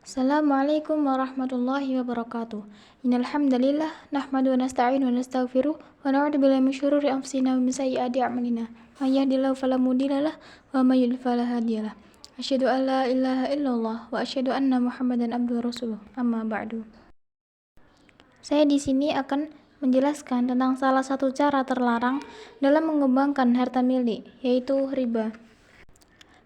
Assalamualaikum warahmatullahi wabarakatuh. Innal hamdalillah nahmadu wa nasta'inu wa nastaghfiruh wa na'udzu billahi min syururi anfusina wa min sayyiati a'malina. May yahdihillahu fala mudhillalah wa may yudhlil fala hadiyalah. Asyhadu an la ilaha illallah wa asyhadu anna Muhammadan abduhu wa rasuluh. Amma ba'du. Saya di sini akan menjelaskan tentang salah satu cara terlarang dalam mengembangkan harta milik, yaitu riba.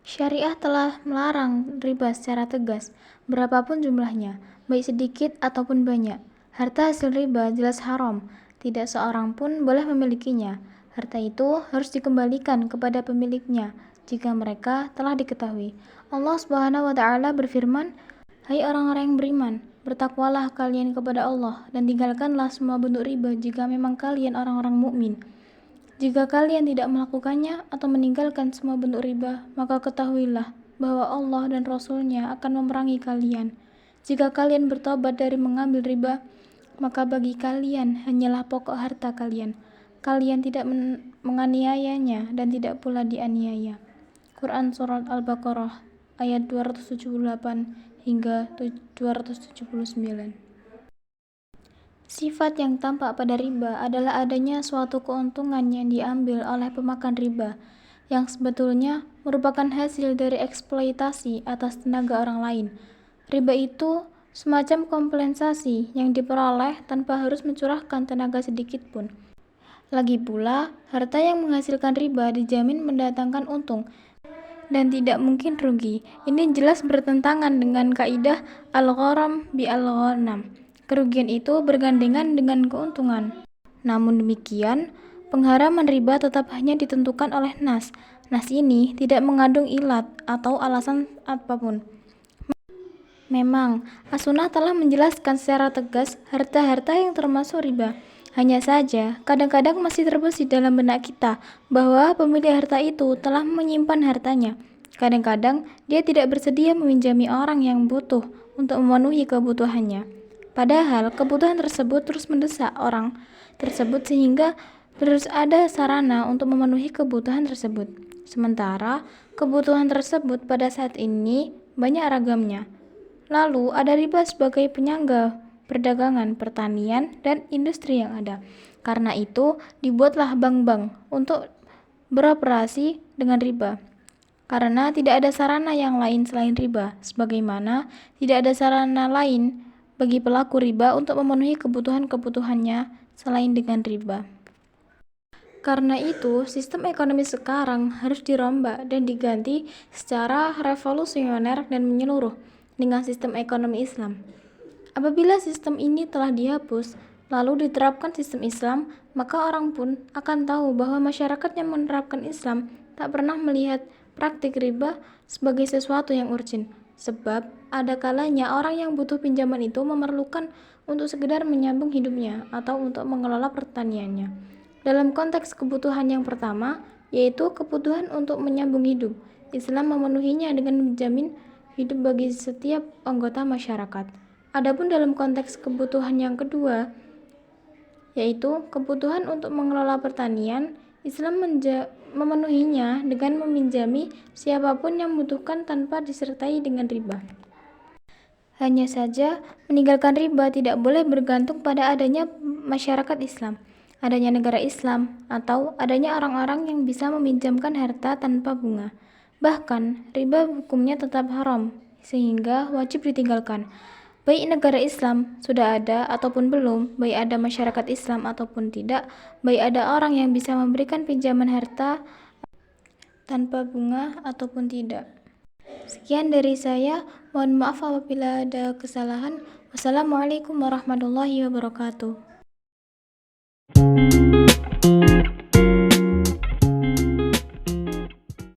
Syariah telah melarang riba secara tegas, berapapun jumlahnya, baik sedikit ataupun banyak. Harta hasil riba jelas haram, tidak seorang pun boleh memilikinya. Harta itu harus dikembalikan kepada pemiliknya jika mereka telah diketahui. Allah Subhanahu wa Ta'ala berfirman, "Hai orang-orang yang beriman, bertakwalah kalian kepada Allah dan tinggalkanlah semua bentuk riba jika memang kalian orang-orang mukmin. Jika kalian tidak melakukannya atau meninggalkan semua bentuk riba, maka ketahuilah bahwa Allah dan Rasul-Nya akan memerangi kalian. Jika kalian bertobat dari mengambil riba, maka bagi kalian hanyalah pokok harta kalian. Kalian tidak menganiayanya dan tidak pula dianiaya." Quran Surat Al-Baqarah ayat 278 hingga 279. Sifat yang tampak pada riba adalah adanya suatu keuntungan yang diambil oleh pemakan riba, yang sebetulnya merupakan hasil dari eksploitasi atas tenaga orang lain. Riba itu semacam kompensasi yang diperoleh tanpa harus mencurahkan tenaga sedikit pun. Lagi pula, harta yang menghasilkan riba dijamin mendatangkan untung dan tidak mungkin rugi. Ini jelas bertentangan dengan kaidah al-gharam bi al-ghanam. Kerugian itu bergandengan dengan keuntungan. Namun demikian, pengharaman riba tetap hanya ditentukan oleh nas. Nas ini tidak mengandung ilat atau alasan apapun. Memang, As-Sunnah telah menjelaskan secara tegas harta-harta yang termasuk riba. Hanya saja, kadang-kadang masih terbesit dalam benak kita bahwa pemilik harta itu telah menyimpan hartanya. Kadang-kadang, dia tidak bersedia meminjami orang yang butuh untuk memenuhi kebutuhannya. Padahal kebutuhan tersebut terus mendesak orang tersebut sehingga terus ada sarana untuk memenuhi kebutuhan tersebut. Sementara kebutuhan tersebut pada saat ini banyak ragamnya. Lalu ada riba sebagai penyangga perdagangan, pertanian, dan industri yang ada. Karena itu dibuatlah bank-bank untuk beroperasi dengan riba. Karena tidak ada sarana yang lain selain riba, sebagaimana tidak ada sarana lain bagi pelaku riba untuk memenuhi kebutuhan-kebutuhannya selain dengan riba. Karena itu, sistem ekonomi sekarang harus dirombak dan diganti secara revolusioner dan menyeluruh dengan sistem ekonomi Islam. Apabila sistem ini telah dihapus, lalu diterapkan sistem Islam, maka orang pun akan tahu bahwa masyarakat yang menerapkan Islam tak pernah melihat praktik riba sebagai sesuatu yang urgent. Sebab ada kalanya orang yang butuh pinjaman itu memerlukan untuk sekedar menyambung hidupnya atau untuk mengelola pertaniannya. Dalam konteks kebutuhan yang pertama, yaitu kebutuhan untuk menyambung hidup, Islam memenuhinya dengan menjamin hidup bagi setiap anggota masyarakat. Adapun dalam konteks kebutuhan yang kedua, yaitu kebutuhan untuk mengelola pertanian, Islam memenuhinya dengan meminjami siapapun yang membutuhkan tanpa disertai dengan riba. Hanya saja, meninggalkan riba tidak boleh bergantung pada adanya masyarakat Islam, adanya negara Islam, atau adanya orang-orang yang bisa meminjamkan harta tanpa bunga. Bahkan, riba hukumnya tetap haram, sehingga wajib ditinggalkan. Baik negara Islam sudah ada ataupun belum, baik ada masyarakat Islam ataupun tidak, baik ada orang yang bisa memberikan pinjaman harta tanpa bunga ataupun tidak. Sekian dari saya, mohon maaf apabila ada kesalahan. Wassalamualaikum warahmatullahi wabarakatuh.